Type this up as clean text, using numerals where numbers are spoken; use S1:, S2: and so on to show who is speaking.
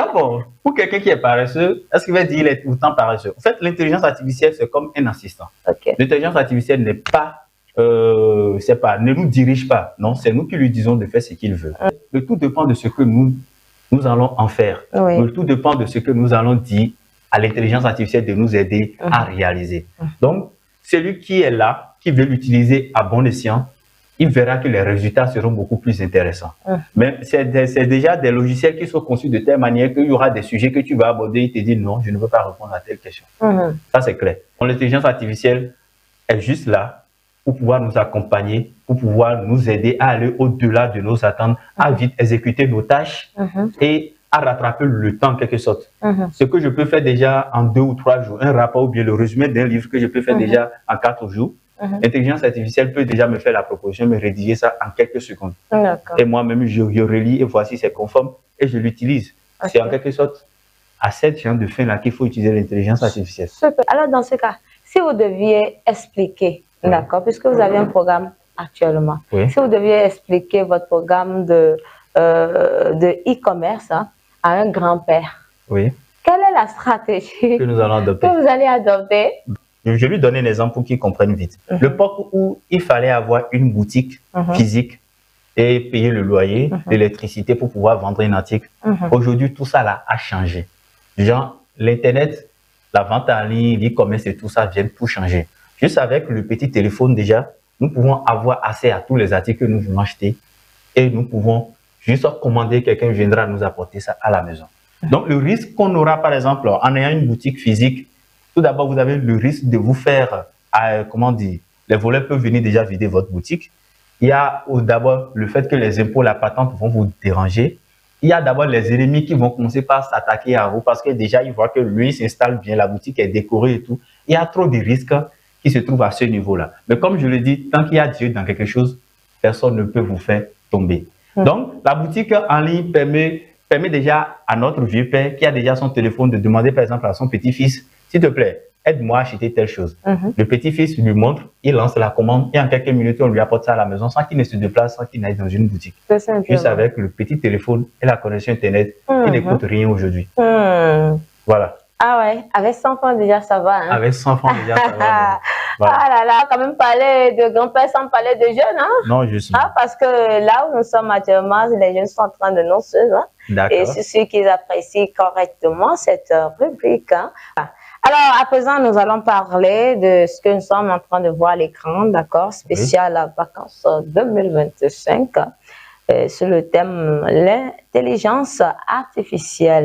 S1: Ah bon, pour quelqu'un qui est paresseux, est-ce qu'il va dire qu'il est tout le temps paresseux? En fait, l'intelligence artificielle, c'est comme un assistant.
S2: Ok.
S1: L'intelligence artificielle n'est pas, ne nous dirige pas. Non, c'est nous qui lui disons de faire ce qu'il veut. Le tout dépend de ce que nous allons en faire.
S2: Oui.
S1: Le tout dépend de ce que nous allons dire à l'intelligence artificielle de nous aider à réaliser. Donc, celui qui est là, qui veut l'utiliser à bon escient, il verra que les résultats seront beaucoup plus intéressants. Mais c'est déjà des logiciels qui sont conçus de telle manière qu'il y aura des sujets que tu vas aborder et te dire non, je ne veux pas répondre à telle question. Ça, c'est clair. L'intelligence artificielle est juste là pour pouvoir nous accompagner, pour pouvoir nous aider à aller au-delà de nos attentes, à vite exécuter nos tâches et à rattraper le temps en quelque sorte. Ce que je peux faire déjà en 2 ou 3 jours, un rapport ou bien le résumé d'un livre que je peux faire déjà en 4 jours, l'intelligence artificielle peut déjà me faire la proposition, me rédiger ça en quelques secondes. Et moi-même, je relis et voici c'est conforme et je l'utilise. C'est en quelque sorte à cette genre de fin-là qu'il faut utiliser l'intelligence artificielle.
S2: Super. Alors, dans ce cas, si vous deviez expliquer, d'accord, puisque vous avez un programme actuellement, si vous deviez expliquer votre programme de e-commerce à un grand-père, quelle est la stratégie
S1: que nous allons adopter,
S2: que vous allez adopter?
S1: Je lui donne un exemple pour qu'il comprenne vite. L'époque où il fallait avoir une boutique physique et payer le loyer, l'électricité pour pouvoir vendre un article, aujourd'hui, tout ça là a changé. Genre, l'Internet, la vente en ligne, l'e-commerce et tout ça viennent tout changer. Juste avec le petit téléphone déjà, nous pouvons avoir accès à tous les articles que nous voulons acheter et nous pouvons juste commander, quelqu'un viendra nous apporter ça à la maison. Donc, le risque qu'on aura, par exemple, en ayant une boutique physique, tout d'abord, vous avez le risque de vous faire, comment dire, les voleurs peuvent venir déjà vider votre boutique. Il y a d'abord le fait que les impôts, la patente vont vous déranger. Il y a d'abord les ennemis qui vont commencer par s'attaquer à vous parce que déjà, ils voient que lui s'installe bien, la boutique est décorée et tout. Il y a trop de risques qui se trouvent à ce niveau-là. Mais comme je le dis, tant qu'il y a Dieu dans quelque chose, personne ne peut vous faire tomber. Donc, la boutique en ligne permet déjà à notre vieux père qui a déjà son téléphone de demander par exemple à son petit-fils, s'il te plaît, aide-moi à acheter telle chose. Le petit-fils lui montre, il lance la commande et en quelques minutes, on lui apporte ça à la maison sans qu'il ne se déplace, sans qu'il n'aille dans une boutique. Juste avec le petit téléphone et la connexion Internet qui ne coûte rien aujourd'hui. Voilà.
S2: Ah ouais, avec 100 francs déjà ça va. Hein?
S1: Avec 100 francs déjà ça va.
S2: Voilà. Ah là là, quand même parler de grand-père sans parler de jeunes. Hein?
S1: Non, justement.
S2: Ah, parce que là où nous sommes actuellement, les jeunes sont en train de nous suivre. Hein? Et c'est ceux qui apprécient correctement cette rubrique. Hein? Alors, à présent, nous allons parler de ce que nous sommes en train de voir à l'écran, d'accord, spécial à vacances 2025, sur le thème l'intelligence artificielle.